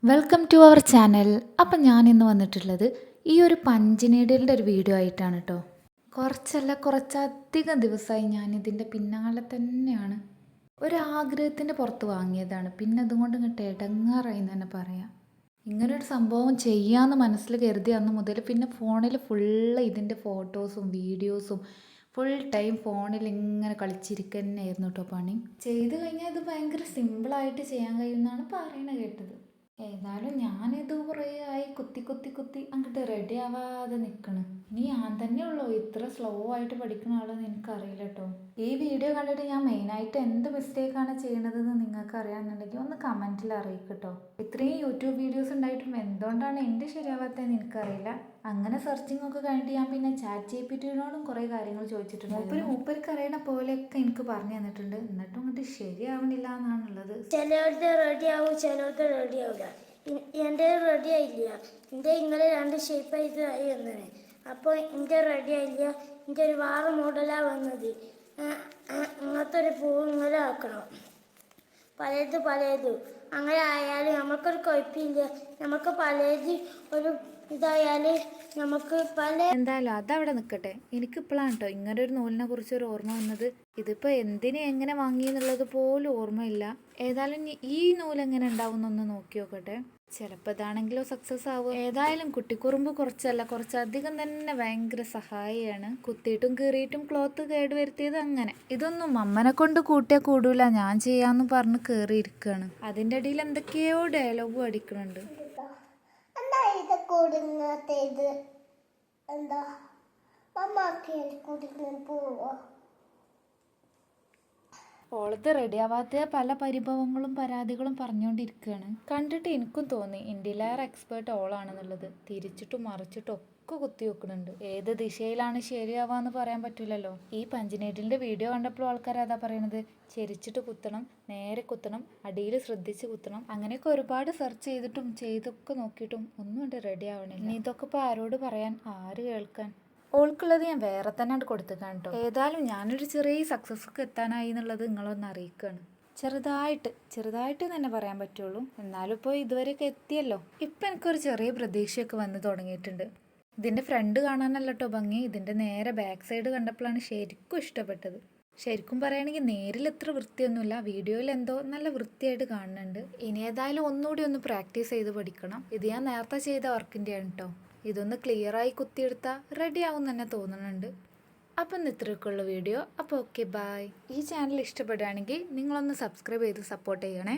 Welcome to our channel. അപ്പം ഞാനിന്ന് വന്നിട്ടുള്ളത് ഈ ഒരു പഞ്ചിനീഡിലിൻ്റെ ഒരു വീഡിയോ ആയിട്ടാണ് കേട്ടോ. കുറച്ചധികം ദിവസമായി ഞാനിതിൻ്റെ പിന്നാലെ തന്നെയാണ്. ഒരാഗ്രഹത്തിൻ്റെ പുറത്ത് വാങ്ങിയതാണ്. പിന്നെ അതുകൊണ്ട് ഇങ്ങോട്ട് ഇടങ്ങാറായി എന്ന് തന്നെ പറയാം. ഇങ്ങനൊരു സംഭവം ചെയ്യാമെന്ന് മനസ്സിൽ കരുതി അന്ന് മുതൽ പിന്നെ ഫോണിൽ ഫുള്ള് ഇതിൻ്റെ ഫോട്ടോസും വീഡിയോസും ഫുൾ ടൈം ഫോണിൽ ഇങ്ങനെ കളിച്ചിരിക്കുക തന്നെയായിരുന്നു കേട്ടോ പണി. ചെയ്ത് കഴിഞ്ഞാൽ ഇത് ഭയങ്കര സിമ്പിളായിട്ട് ചെയ്യാൻ കഴിയുമെന്നാണ് പറയണത് കേട്ടത്. ഏതായാലും ഞാനിത് കുറേ ആയി കുത്തി അങ്ങോട്ട് റെഡി ആവാതെ നിൽക്കണം. ഇനി ഞാൻ തന്നെ ഉള്ളൂ ഇത്ര സ്ലോ ആയിട്ട് പഠിക്കുന്ന ആളെന്ന് എനിക്കറിയില്ല കേട്ടോ. ഈ വീഡിയോ കണ്ടിട്ട് ഞാൻ മെയിനായിട്ട് എന്ത് മിസ്റ്റേക്കാണ് ചെയ്യണതെന്ന് നിങ്ങൾക്ക് അറിയാമെന്നുണ്ടെങ്കിൽ ഒന്ന് കമൻറ്റിൽ അറിയിക്കട്ടോ. ഇത്രയും യൂട്യൂബ് വീഡിയോസ് ഉണ്ടായിട്ടും എന്തുകൊണ്ടാണ് എൻ്റെ ശരിയാവാത്തതെന്ന് എനിക്കറിയില്ല. അങ്ങനെ സെർച്ചിങ് ഒക്കെ കഴിഞ്ഞിട്ട് ഞാൻ പിന്നെ ChatGPT-നോടും കുറേ കാര്യങ്ങൾ ചോദിച്ചിട്ടുണ്ട്. മൂപ്പർക്ക് അറിയണ പോലെയൊക്കെ എനിക്ക് പറഞ്ഞു തന്നിട്ടുണ്ട്. എന്നിട്ടും ഇങ്ങോട്ട് ശരിയാവണില്ല എന്നാണുള്ളത്. ചിലവരുടെ റെഡി ആവും, ചിലവരുടെ റെഡി ആവില്ല. എൻ്റെ റെഡി ആയില്ല. എൻ്റെ ഇങ്ങനെ രണ്ട് ഷേപ്പായിട്ട് ആയി വന്നത്. അപ്പോൾ എൻ്റെ റെഡി ആയില്ല. എൻ്റെ ഒരു വേറെ മോഡലാണ് വന്നത്. ഇങ്ങനത്തെ ഒരു പൂവ് ഇങ്ങനെ ആക്കണം. പലതും അങ്ങനെ ആയാലും നമുക്കൊരു കുഴപ്പമില്ല. നമുക്ക് പലത് ഒരു ഇതായാൽ നമുക്ക് എന്തായാലും അതവിടെ നിൽക്കട്ടെ. എനിക്കിപ്പോഴാണ് കേട്ടോ ഇങ്ങനെ ഒരു നൂലിനെ കുറിച്ച് ഒരു ഓർമ്മ വന്നത്. ഇതിപ്പോൾ എന്തിന് എങ്ങനെ വാങ്ങിയെന്നുള്ളത് പോലും ഓർമ്മയില്ല. ഏതായാലും ഈ നൂലെങ്ങനെ ഉണ്ടാവും എന്നൊന്ന് നോക്കി നോക്കട്ടെ. ചിലപ്പോൾ ഇതാണെങ്കിലോ സക്സസ് ആവും. ഏതായാലും കുട്ടിക്കുറുമ്പ് കുറച്ചധികം തന്നെ ഭയങ്കര സഹായിയാണ്. കുത്തിയിട്ടും കീറിയിട്ടും ക്ലോത്ത് കേടുവരുത്തിയത് അങ്ങനെ. ഇതൊന്നും അമ്മനെ കൊണ്ട് കൂട്ടിയാൽ കൂടൂല, ഞാൻ ചെയ്യാമെന്ന് പറഞ്ഞ് കയറിയിരിക്കുകയാണ്. അതിൻ്റെ ഇടയിൽ എന്തൊക്കെയോ ഡയലോഗും അടിക്കുന്നുണ്ട്. എന്താ ഓളത്ത് റെഡിയാവാത്ത പല പരിഭവങ്ങളും പരാതികളും പറഞ്ഞുകൊണ്ടിരിക്കുകയാണ്. കണ്ടിട്ട് എനിക്കും തോന്നി ഇന്ത്യയിലേറെ എക്സ്പേർട്ട് ഓളാണെന്നുള്ളത്. തിരിച്ചിട്ടും മറിച്ചിട്ടും ഒക്കെ കുത്തി വെക്കുന്നുണ്ട്. ഏത് ദിശയിലാണ് ശരിയാവാന്ന് പറയാൻ പറ്റില്ലല്ലോ. ഈ പഞ്ചിനീഡിലിൻ്റെ വീഡിയോ കണ്ടപ്പോൾ ആൾക്കാർ അതാ പറയണത്, ചെരിച്ചിട്ട് കുത്തണം, നേരെ കുത്തണം, അടിയിൽ ശ്രദ്ധിച്ച് കുത്തണം. അങ്ങനെയൊക്കെ ഒരുപാട് സെർച്ച് ചെയ്തിട്ടും ചെയ്തൊക്കെ നോക്കിയിട്ടും ഒന്നും കൊണ്ട് റെഡി ആവണില്ല. ഇനി ഇതൊക്കെ ഇപ്പോൾ ആരോട് പറയാൻ, ആര് കേൾക്കാൻ? ഓൾക്കുള്ളത് ഞാൻ വേറെ തന്നെ കൊടുത്തേക്കാൻ കേട്ടോ. ഏതായാലും ഞാനൊരു ചെറിയ സക്സസ് ഒക്കെ എത്താനായി എന്നുള്ളത് നിങ്ങളൊന്ന് അറിയിക്കുകയാണ്. ചെറുതായിട്ട് തന്നെ പറയാൻ പറ്റുള്ളൂ. എന്നാലും ഇപ്പോൾ ഇതുവരെയൊക്കെ എത്തിയല്ലോ. ഇപ്പം എനിക്കൊരു ചെറിയ പ്രതീക്ഷയൊക്കെ വന്ന് തുടങ്ങിയിട്ടുണ്ട്. ഇതിൻ്റെ ഫ്രണ്ട് കാണാനല്ല കേട്ടോ ഭംഗി, ഇതിൻ്റെ നേരെ ബാക്ക് സൈഡ് കണ്ടപ്പോഴാണ് ശരിക്കും ഇഷ്ടപ്പെട്ടത്. ശരിക്കും പറയുകയാണെങ്കിൽ നേരിൽ എത്ര വൃത്തിയൊന്നുമില്ല, വീഡിയോയിൽ എന്തോ നല്ല വൃത്തിയായിട്ട് കാണുന്നുണ്ട്. ഇനി ഏതായാലും ഒന്നുകൂടി ഒന്ന് പ്രാക്ടീസ് ചെയ്ത് പഠിക്കണം. ഇത് ഞാൻ നേരത്തെ ചെയ്ത വർക്കിൻ്റെയാണ് കേട്ടോ. ഇതൊന്ന് ക്ലിയറായി കുത്തിയെടുത്താൽ റെഡി ആവും തന്നെ തോന്നുന്നുണ്ട്. അപ്പം ഇത്രയൊക്കെയുള്ള വീഡിയോ. അപ്പോൾ ഓക്കെ, ബായ്. ഈ ചാനൽ ഇഷ്ടപ്പെടുകയാണെങ്കിൽ നിങ്ങളൊന്ന് സബ്സ്ക്രൈബ് ചെയ്ത് സപ്പോർട്ട് ചെയ്യണേ.